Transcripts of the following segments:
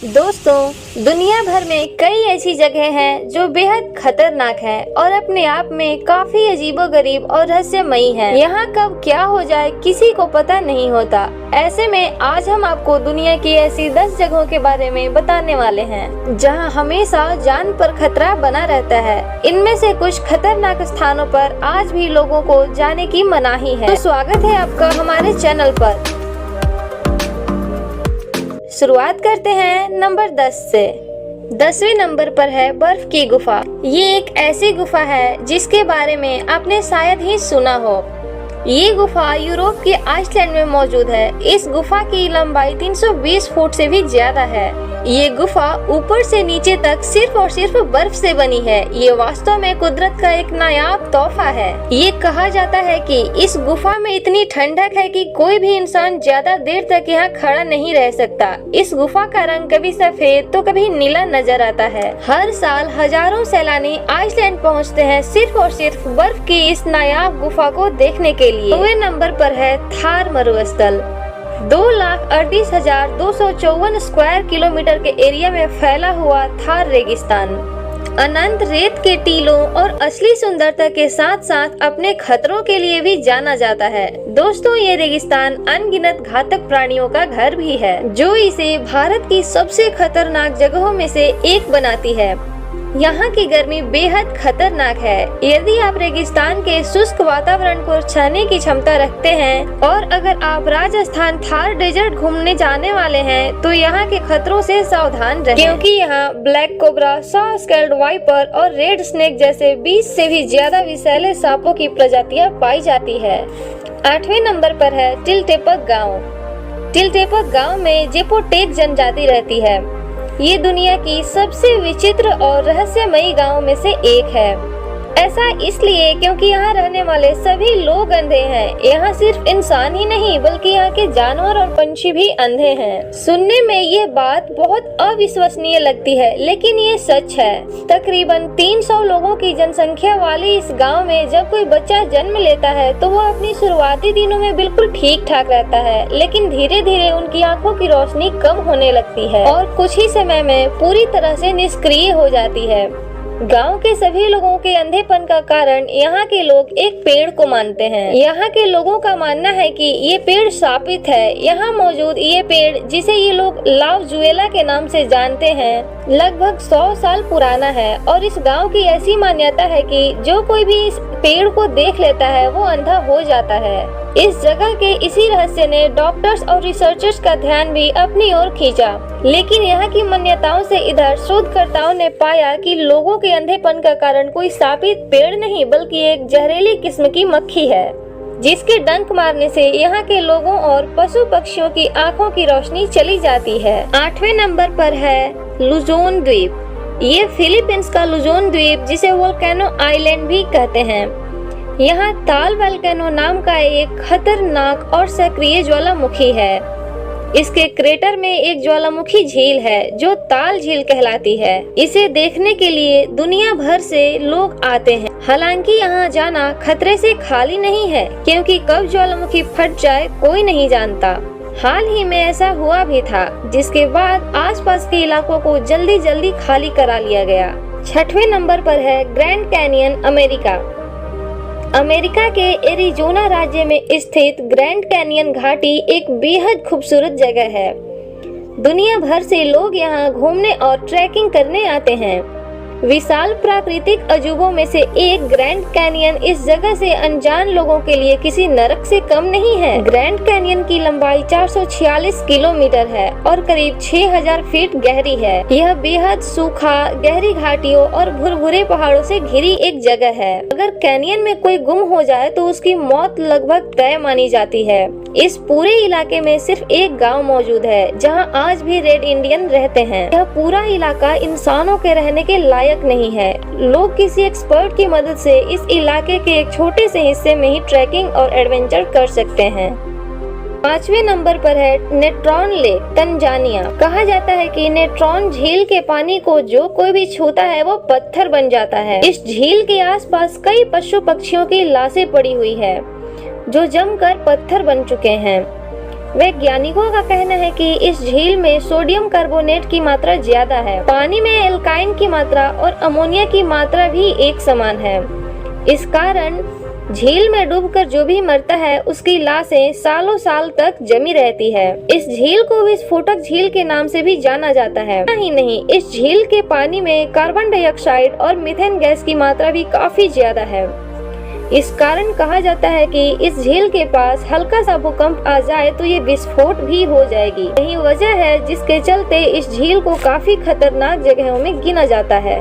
दोस्तों, दुनिया भर में कई ऐसी जगह हैं जो बेहद खतरनाक है और अपने आप में काफी अजीबोगरीब और रहस्यमयी हैं। यहाँ कब क्या हो जाए किसी को पता नहीं होता। ऐसे में आज हम आपको दुनिया की ऐसी 10 जगहों के बारे में बताने वाले हैं जहाँ हमेशा जान पर खतरा बना रहता है। इनमें से कुछ खतरनाक स्थानों पर आज भी लोगों को जाने की मनाही है। तो स्वागत है आपका हमारे चैनल पर। शुरुआत करते हैं नंबर 10 से। 10वें नंबर पर है बर्फ की गुफा। ये एक ऐसी गुफा है जिसके बारे में आपने शायद ही सुना हो। ये गुफा यूरोप के आइसलैंड में मौजूद है। इस गुफा की लंबाई 320 फुट से भी ज्यादा है। ये गुफा ऊपर से नीचे तक सिर्फ और सिर्फ बर्फ से बनी है। ये वास्तव में कुदरत का एक नायाब तोहफा है। ये कहा जाता है कि इस गुफा में इतनी ठंडक है कि कोई भी इंसान ज्यादा देर तक यहाँ खड़ा नहीं रह सकता। इस गुफा का रंग कभी सफेद तो कभी नीला नजर आता है। हर साल हजारों सैलानी आइसलैंड पहुँचते हैं सिर्फ और सिर्फ बर्फ की इस नायाब गुफा को देखने के लिए। 9वें नंबर पर है थार मरुस्थल। 2,38,254 स्क्वायर किलोमीटर के एरिया में फैला हुआ थार रेगिस्तान अनंत रेत के टीलों और असली सुंदरता के साथ साथ अपने खतरों के लिए भी जाना जाता है। दोस्तों, ये रेगिस्तान अनगिनत घातक प्राणियों का घर भी है जो इसे भारत की सबसे खतरनाक जगहों में से एक बनाती है। यहाँ की गर्मी बेहद खतरनाक है। यदि आप रेगिस्तान के शुष्क वातावरण को सहने की क्षमता रखते हैं और अगर आप राजस्थान थार डेजर्ट घूमने जाने वाले हैं तो यहाँ के खतरों से सावधान रहें, क्योंकि यहाँ black cobra, saw scaled viper और रेड स्नेक जैसे 20 से भी ज्यादा विषैले सांपों की प्रजातियाँ पाई जाती है। 8वें नंबर पर है टिलटेपक गाँव। टिलटेपक गाँव में जेपोटेक जनजाति रहती है। ये दुनिया की सबसे विचित्र और रहस्यमयी गांवों में से एक है। ऐसा इसलिए क्योंकि यहाँ रहने वाले सभी लोग अंधे हैं। यहाँ सिर्फ इंसान ही नहीं बल्कि यहाँ के जानवर और पंछी भी अंधे हैं। सुनने में ये बात बहुत अविश्वसनीय लगती है, लेकिन ये सच है। तकरीबन 300 लोगों की जनसंख्या वाले इस गांव में जब कोई बच्चा जन्म लेता है तो वो अपनी शुरुआती दिनों में बिल्कुल ठीक ठाक रहता है, लेकिन धीरे धीरे उनकी आंखों की रोशनी कम होने लगती है और कुछ ही समय में पूरी तरह से निष्क्रिय हो जाती है। गांव के सभी लोगों के अंधेपन का कारण यहाँ के लोग एक पेड़ को मानते हैं। यहाँ के लोगों का मानना है कि ये पेड़ शापित है। यहाँ मौजूद ये पेड़, जिसे ये लोग लावजुएला के नाम से जानते हैं, लगभग 100 साल पुराना है और इस गांव की ऐसी मान्यता है कि जो कोई भी इस पेड़ को देख लेता है वो अंधा हो जाता है। इस जगह के इसी रहस्य ने डॉक्टर्स और रिसर्चर्स का ध्यान भी अपनी ओर खींचा, लेकिन यहाँ की मान्यताओं से इधर शोधकर्ताओं ने पाया कि लोगों के अंधेपन का कारण कोई शापित पेड़ नहीं बल्कि एक जहरीली किस्म की मक्खी है, जिसके डंक मारने से यहाँ के लोगों और पशु पक्षियों की आंखों की रोशनी चली जाती है। 8वें नंबर पर है लुजोन द्वीप। ये फिलीपींस का लुजोन द्वीप, जिसे वोल्केनो आइलैंड भी कहते हैं। यहाँ ताल वोल्केनो नाम का एक खतरनाक और सक्रिय ज्वालामुखी है। इसके क्रेटर में एक ज्वालामुखी झील है जो ताल झील कहलाती है। इसे देखने के लिए दुनिया भर से लोग आते हैं। हालांकि यहाँ जाना खतरे से खाली नहीं है, क्योंकि कब ज्वालामुखी फट जाए कोई नहीं जानता। हाल ही में ऐसा हुआ भी था, जिसके बाद आसपास के इलाकों को जल्दी जल्दी खाली करा लिया गया। 6वें नंबर पर है ग्रैंड कैनियन, अमेरिका। अमेरिका के एरिजोना राज्य में स्थित ग्रैंड कैनियन घाटी एक बेहद खूबसूरत जगह है। दुनिया भर से लोग यहाँ घूमने और ट्रैकिंग करने आते हैं। विशाल प्राकृतिक अजूबों में से एक ग्रैंड कैनियन इस जगह से अनजान लोगों के लिए किसी नरक से कम नहीं है। ग्रैंड कैनियन की लंबाई 446 किलोमीटर है और करीब 6000 फीट गहरी है। यह बेहद सूखा, गहरी घाटियों और भुरभुरे पहाड़ों से घिरी एक जगह है। अगर कैनियन में कोई गुम हो जाए तो उसकी मौत लगभग तय मानी जाती है। इस पूरे इलाके में सिर्फ एक गांव मौजूद है जहां आज भी रेड इंडियन रहते हैं। यह पूरा इलाका इंसानों के रहने के लायक नहीं है। लोग किसी एक्सपर्ट की मदद से इस इलाके के एक छोटे से हिस्से में ही ट्रैकिंग और एडवेंचर कर सकते हैं। 5वें नंबर पर है नेट्रॉन लेक, तंजानिया। कहा जाता है कि नेट्रॉन झील के पानी को जो कोई भी छूता है वो पत्थर बन जाता है। इस झील के आसपास कई पशु पक्षियों की लाशें पड़ी हुई है जो जमकर पत्थर बन चुके हैं। वैज्ञानिकों का कहना है कि इस झील में सोडियम कार्बोनेट की मात्रा ज्यादा है। पानी में एल्काइन की मात्रा और अमोनिया की मात्रा भी एक समान है। इस कारण झील में डूबकर जो भी मरता है उसकी लाशें सालों साल तक जमी रहती है। इस झील को विस्फोटक झील के नाम से भी जाना जाता है। नहीं, इस झील के पानी में कार्बन डाइऑक्साइड और मीथेन गैस की मात्रा भी काफी ज्यादा है। इस कारण कहा जाता है कि इस झील के पास हल्का सा भूकंप आ जाए तो ये विस्फोट भी हो जाएगी। यही वजह है जिसके चलते इस झील को काफी खतरनाक जगहों में गिना जाता है।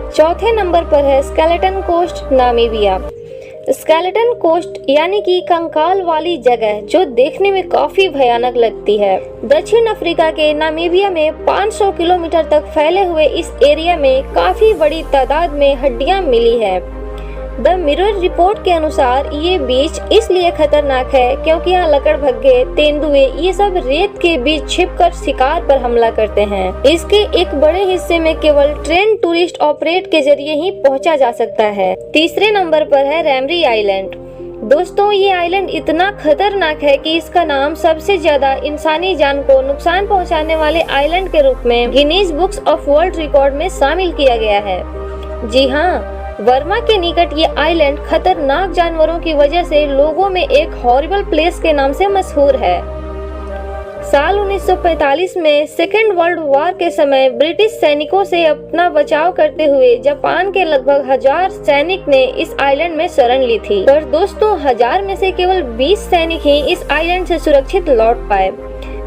चौथे नंबर पर है skeleton coast, Namibia. Skeleton coast यानी कि कंकाल वाली जगह, जो देखने में काफी भयानक लगती है। दक्षिण अफ्रीका के नामीबिया में 500 किलोमीटर तक फैले हुए इस एरिया में काफी बड़ी तादाद में हड्डियां मिली है। द मिरर रिपोर्ट के अनुसार ये बीच इसलिए खतरनाक है क्योंकि यहाँ लकड़भग्गे, तेंदुए ये सब रेत के बीच छिपकर शिकार पर हमला करते हैं। इसके एक बड़े हिस्से में केवल ट्रेन टूरिस्ट ऑपरेट के जरिए ही पहुंचा जा सकता है। तीसरे नंबर पर है रैमरी आइलैंड। दोस्तों, ये आइलैंड इतना खतरनाक है कि इसका नाम सबसे ज्यादा इंसानी जान को नुकसान पहुंचाने वाले आइलैंड के रूप में Guinness books of world record में शामिल किया गया है। जी हाँ, वर्मा के निकट ये आइलैंड खतरनाक जानवरों की वजह से लोगों में एक हॉरिबल प्लेस के नाम से मशहूर है। साल 1945 में सेकेंड वर्ल्ड वॉर के समय ब्रिटिश सैनिकों से अपना बचाव करते हुए जापान के लगभग 1000 सैनिक ने इस आइलैंड में शरण ली थी। पर दोस्तों, 1000 में से केवल 20 सैनिक ही इस आइलैंड से सुरक्षित लौट पाए।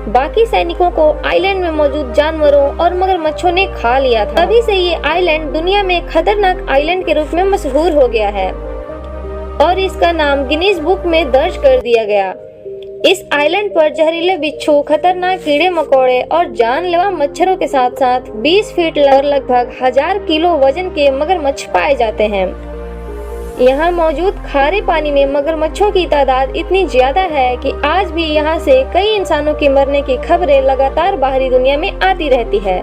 बाकी सैनिकों को आइलैंड में मौजूद जानवरों और मगरमच्छों ने खा लिया था। तभी से ये आइलैंड दुनिया में खतरनाक आइलैंड के रूप में मशहूर हो गया है और इसका नाम गिनीज बुक में दर्ज कर दिया गया। इस आइलैंड पर जहरीले बिच्छू, खतरनाक कीड़े मकोड़े और जानलेवा मच्छरों के साथ साथ 20 फीट और लगभग 1000 किलो वजन के मगरमच्छ पाए जाते हैं। यहाँ मौजूद खारे पानी में मगरमच्छों की तादाद इतनी ज्यादा है कि आज भी यहाँ से कई इंसानों के मरने की खबरें लगातार बाहरी दुनिया में आती रहती है।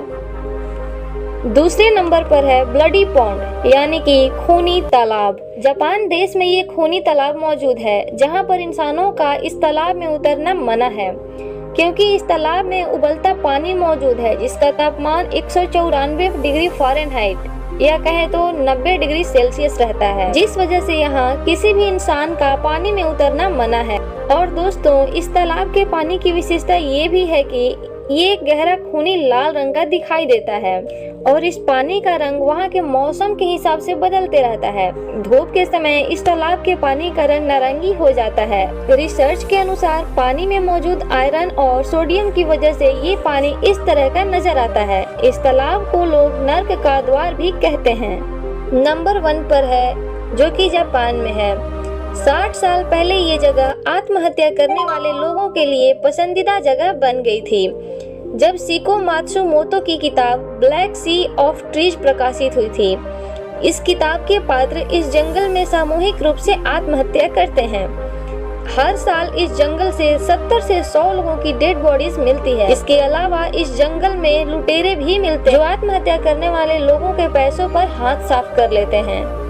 दूसरे नंबर पर है ब्लडी पॉन्ड यानी कि खूनी तालाब। जापान देश में ये खूनी तालाब मौजूद है, जहाँ पर इंसानों का इस तालाब में उतरना मना है क्योंकि इस तालाब में उबलता पानी मौजूद है जिसका तापमान 194 डिग्री फ़ारेनहाइट या कहे तो 90 डिग्री सेल्सियस रहता है, जिस वजह से यहाँ किसी भी इंसान का पानी में उतरना मना है। और दोस्तों, इस तालाब के पानी की विशेषता ये भी है कि ये गहरा खूनी लाल रंग का दिखाई देता है और इस पानी का रंग वहाँ के मौसम के हिसाब से बदलते रहता है। धूप के समय इस तालाब के पानी का रंग नारंगी हो जाता है। रिसर्च के अनुसार पानी में मौजूद आयरन और सोडियम की वजह से ये पानी इस तरह का नजर आता है। इस तालाब को लोग नर्क का द्वार भी कहते हैं। नंबर 1 पर है जो कि जापान में है। 60 साल पहले ये जगह आत्महत्या करने वाले लोगों के लिए पसंदीदा जगह बन गई थी जब शिको मात्सुमोतो की किताब ब्लैक सी ऑफ ट्रीज प्रकाशित हुई थी। इस किताब के पात्र इस जंगल में सामूहिक रूप से आत्महत्या करते हैं। हर साल इस जंगल से 70 से 100 लोगों की डेड बॉडीज मिलती है। इसके अलावा इस जंगल में लुटेरे भी मिलते हैं जो आत्महत्या करने वाले लोगों के पैसों पर हाथ साफ कर लेते हैं।